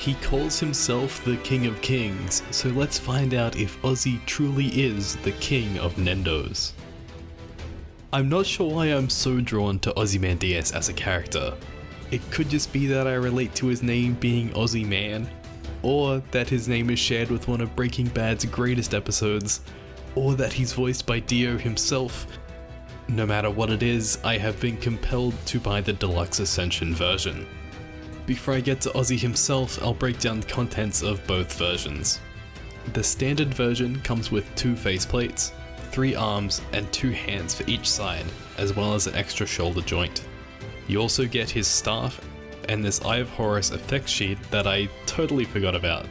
He calls himself the King of Kings, so let's find out if Ozy truly is the King of Nendos. I'm not sure why I'm so drawn to Ozymandias as a character. It could just be that I relate to his name being Ozy-man, or that his name is shared with one of Breaking Bad's greatest episodes, or that he's voiced by Dio himself. No matter what it is, I have been compelled to buy the deluxe Ascension version. Before I get to Ozy himself, I'll break down the contents of both versions. The standard version comes with 2 faceplates, 3 arms, and 2 hands for each side, as well as an extra shoulder joint. You also get his staff, and this Eye of Horus effects sheet that I totally forgot about.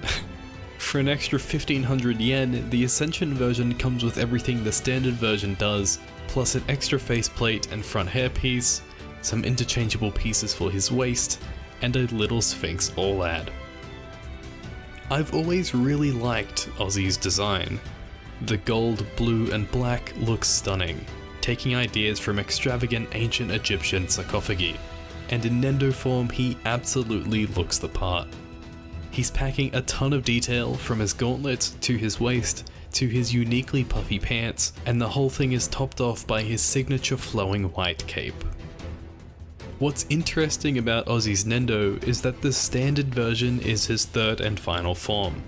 For an extra 1500 yen, the Ascension version comes with everything the standard version does, plus an extra faceplate and front hairpiece, some interchangeable pieces for his waist, and a little Sphinx all-add. I've always really liked Ozy's design. The gold, blue, and black looks stunning, taking ideas from extravagant ancient Egyptian sarcophagi, and in Nendo form he absolutely looks the part. He's packing a ton of detail from his gauntlets to his waist to his uniquely puffy pants, and the whole thing is topped off by his signature flowing white cape. What's interesting about Ozy's Nendo is that the standard version is his 3rd and final form,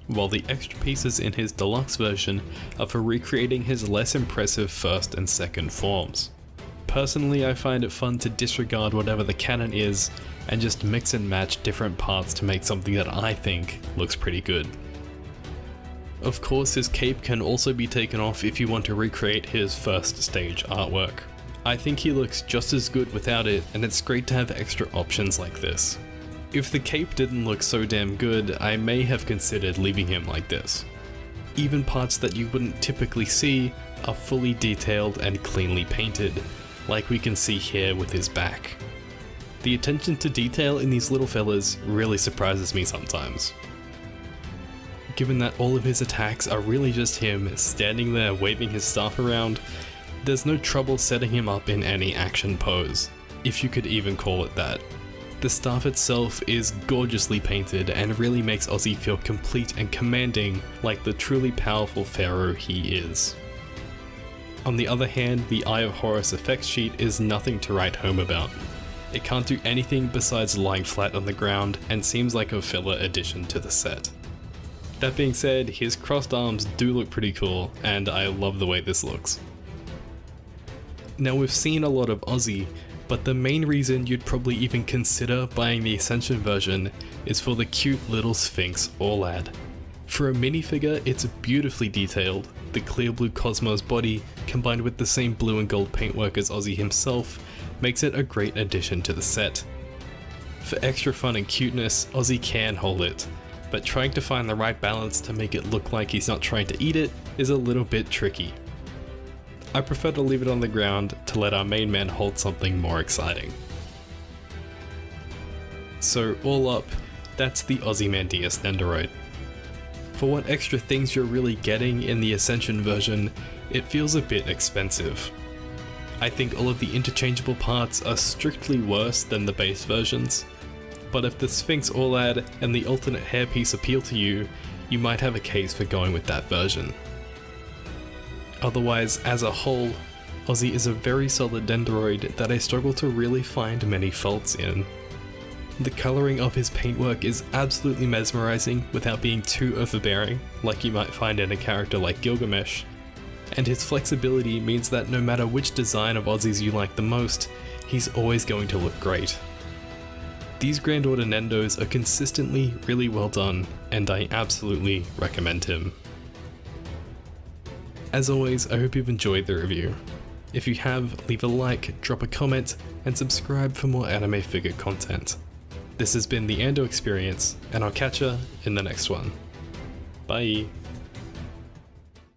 while the extra pieces in his deluxe version are for recreating his less impressive 1st and 2nd forms. Personally, I find it fun to disregard whatever the canon is and just mix and match different parts to make something that I think looks pretty good. Of course, his cape can also be taken off if you want to recreate his 1st stage artwork. I think he looks just as good without it, and it's great to have extra options like this. If the cape didn't look so damn good, I may have considered leaving him like this. Even parts that you wouldn't typically see are fully detailed and cleanly painted, like we can see here with his back. The attention to detail in these little fellas really surprises me sometimes. Given that all of his attacks are really just him standing there waving his staff around, there's no trouble setting him up in any action pose, if you could even call it that. The staff itself is gorgeously painted and really makes Ozy feel complete and commanding like the truly powerful pharaoh he is. On the other hand, the Eye of Horus effects sheet is nothing to write home about. It can't do anything besides lying flat on the ground and seems like a filler addition to the set. That being said, his crossed arms do look pretty cool, and I love the way this looks. Now we've seen a lot of Ozy, but the main reason you'd probably even consider buying the Ascension version is for the cute little Sphinx all-add. For a minifigure, it's beautifully detailed. The clear blue Cosmos body, combined with the same blue and gold paintwork as Ozy himself, makes it a great addition to the set. For extra fun and cuteness, Ozy can hold it, but trying to find the right balance to make it look like he's not trying to eat it is a little bit tricky. I prefer to leave it on the ground to let our main man hold something more exciting. So all up, that's the Ozymandias Nendoroid. For what extra things you're really getting in the Ascension version, it feels a bit expensive. I think all of the interchangeable parts are strictly worse than the base versions, but if the Sphinx all-add and the alternate hairpiece appeal to you, you might have a case for going with that version. Otherwise, as a whole, Ozy is a very solid Nendoroid that I struggle to really find many faults in. The colouring of his paintwork is absolutely mesmerising without being too overbearing, like you might find in a character like Gilgamesh, and his flexibility means that no matter which design of Ozy's you like the most, he's always going to look great. These Grand Order Nendos are consistently really well done, and I absolutely recommend him. As always, I hope you've enjoyed the review. If you have, leave a like, drop a comment, and subscribe for more anime figure content. This has been the Ando Experience, and I'll catch ya in the next one. Bye!